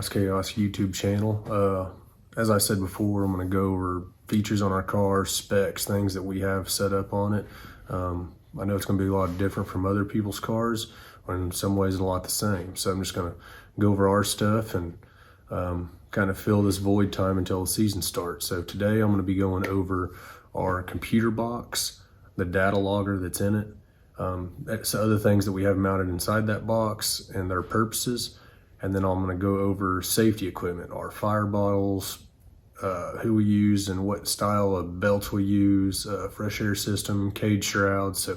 Fast Chaos YouTube channel. As I said before, I'm going to go over features on our car, specs, things that we have set up on it. I know it's going to be a lot different from other people's cars, or in some ways a lot the same. So I'm just going to go over our stuff and kind of fill this void time until the season starts. So today I'm going to be going over our computer box, the data logger that's in it, other things that we have mounted inside that box and their purposes. And then I'm going to go over safety equipment, our fire bottles, who we use and what style of belts we use, fresh air system, cage shrouds. So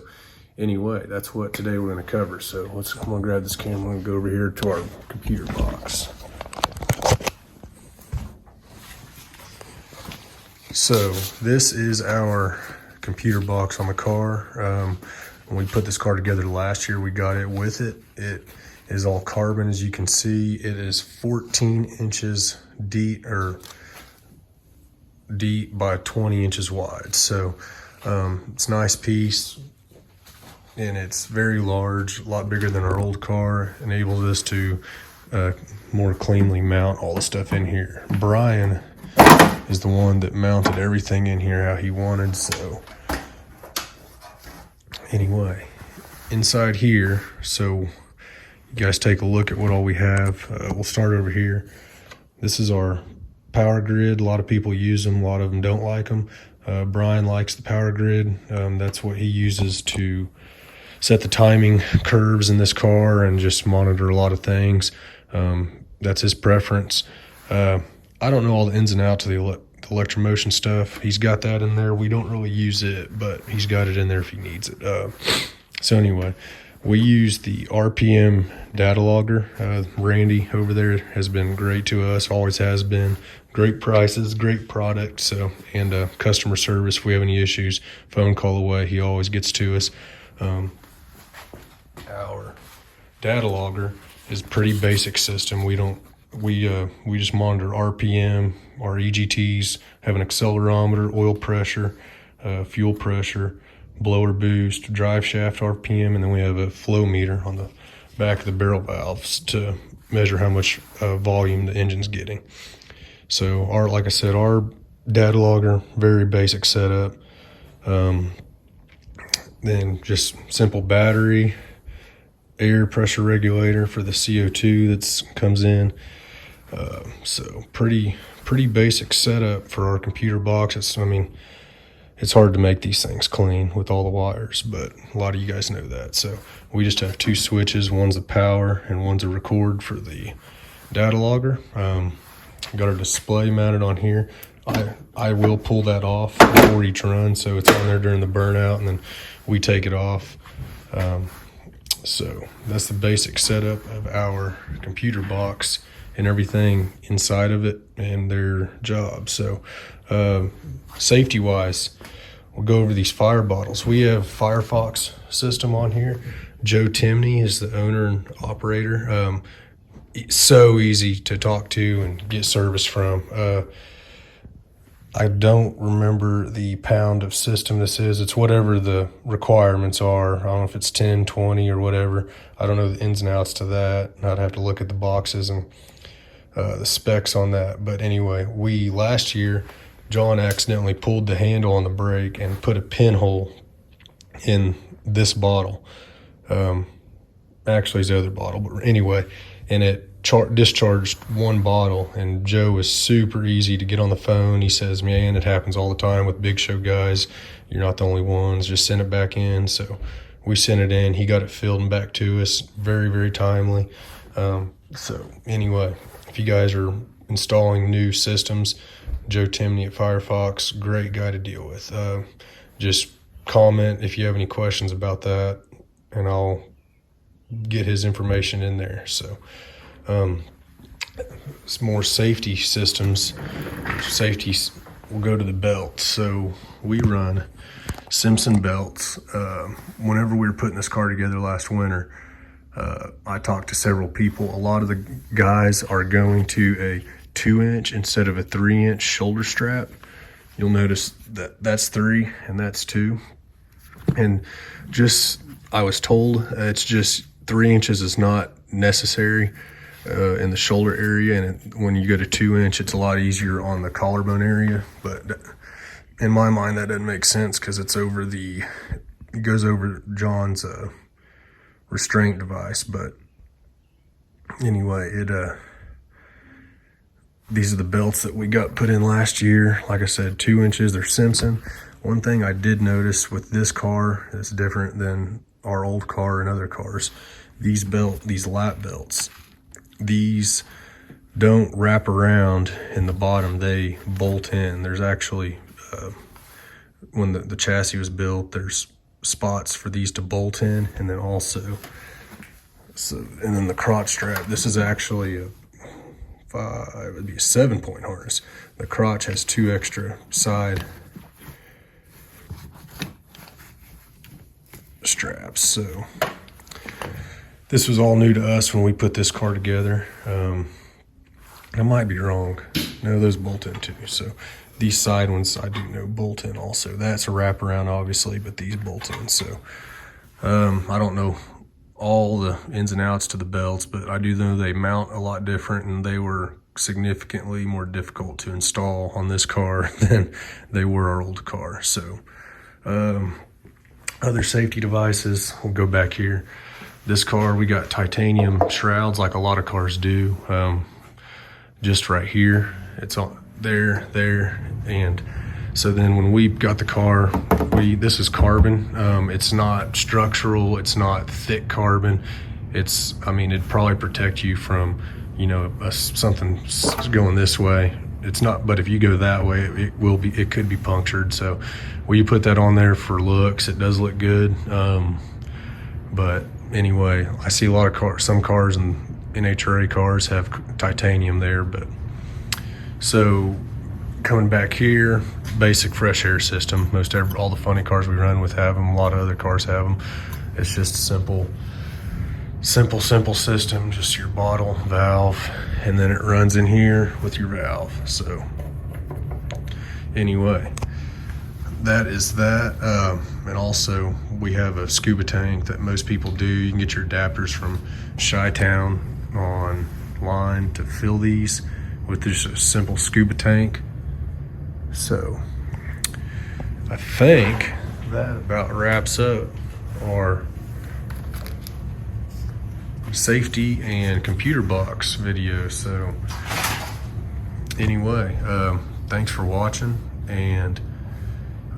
anyway, that's what today we're going to cover. So I'm going to grab this camera and go over here to our computer box. So this is our computer box on the car. When we put this car together last year, we got it with it. It is all carbon, as you can see. It is 14 inches deep by 20 inches wide. So it's a nice piece, and it's very large, a lot bigger than our old car. Enables us to more cleanly mount all the stuff in here. Brian is the one that mounted everything in here how he wanted. So anyway, inside here, so you guys take a look at what all we have. We'll start over here. This is our power grid. A lot of people use them, a lot of them don't like them. Brian likes the power grid. That's what he uses to set the timing curves in this car and just monitor a lot of things. That's his preference. I don't know all the ins and outs of the electromotion stuff. He's got that in there. We don't really use it, but he's got it in there if he needs it. So anyway, we use the RPM data logger. Randy over there has been great to us, always has been. Great prices, great product. So, and customer service, if we have any issues, phone call away, he always gets to us. Our data logger is a pretty basic system. We just monitor RPM, our EGTs, have an accelerometer, oil pressure, fuel pressure, blower boost, drive shaft RPM, and then we have a flow meter on the back of the barrel valves to measure how much volume the engine's getting. So like I said, our data logger, very basic setup. Then just simple battery, air pressure regulator for the CO2 that comes in. So pretty basic setup for our computer box. It's hard to make these things clean with all the wires, but a lot of you guys know that. So we just have two switches. One's a power and one's a record for the data logger. Got our display mounted on here. I will pull that off before each run, so it's on there during the burnout, and then we take it off. So that's the basic setup of our computer box and everything inside of it and their job. So safety wise, we'll go over these fire bottles. We have Firefox system on here. Joe Timney is the owner and operator. So easy to talk to and get service from. I don't remember the pound of system this is. It's whatever the requirements are. I don't know if it's 10, 20 or whatever. I don't know the ins and outs to that. I'd have to look at the boxes and the specs on that. But anyway, last year, John accidentally pulled the handle on the brake and put a pinhole in this bottle. Actually, it's the other bottle, but anyway, and it discharged one bottle, and Joe was super easy to get on the phone. He says, man, it happens all the time with big show guys. You're not the only ones. Just send it back in. So we sent it in. He got it filled and back to us. Very, very timely. So anyway, if you guys are installing new systems, Joe Timney at Firefox, great guy to deal with. Just comment if you have any questions about that, and I'll get his information in there. So it's more safety systems. Safety, we'll go to the belts. So we run Simpson belts. Whenever we were putting this car together last winter, I talked to several people. A lot of the guys are going to a 2-inch instead of a 3-inch shoulder strap. You'll notice that that's 3 and that's 2. And I was told it's just 3 inches is not necessary. in the shoulder area, and when you go to 2-inch, it's a lot easier on the collarbone area. But in my mind, that doesn't make sense because it goes over John's restraint device. But anyway, these are the belts that we got put in last year. Like I said, 2 inches, they're Simpson. One thing I did notice with this car that's different than our old car and other cars, these lap belts, these don't wrap around in the bottom, they bolt in. There's actually, when the chassis was built, there's spots for these to bolt in, and then also, and then the crotch strap, this is actually it would be a 7-point harness. The crotch has 2 extra side straps. So this was all new to us when we put this car together. I might be wrong. No, those bolt in too. So these side ones I do know bolt in also. That's a wraparound obviously, but these bolt in. So I don't know all the ins and outs to the belts, but I do know they mount a lot different, and they were significantly more difficult to install on this car than they were our old car. So other safety devices, we'll go back here. This car, we got titanium shrouds like a lot of cars do. Just right here, it's on there, and so then when we got the car, this is carbon. It's not structural, it's not thick carbon. It'd probably protect you from, something going this way. It's not, but if you go that way, it could be punctured. So we put that on there for looks. It does look good. But anyway, I see a lot of cars, some cars and NHRA cars have titanium there, but so coming back here, basic fresh air system. All the funny cars we run with have them. A lot of other cars have them. It's just a simple system, just your bottle, valve, and then it runs in here with your valve. So anyway, that is that. And also we have a scuba tank that most people do. You can get your adapters from Chi-Town online to fill these with just a simple scuba tank. So I think that about wraps up our safety and computer box video. So anyway, thanks for watching, and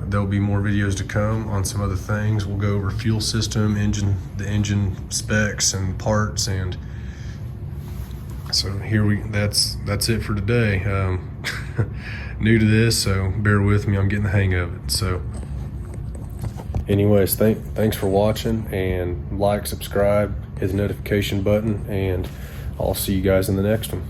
there'll be more videos to come on some other things. We'll go over fuel system, the engine specs and parts, and so that's it for today. New to this, so bear with me, I'm getting the hang of it. So anyways, thanks for watching, and like, subscribe, hit the notification button, and I'll see you guys in the next one.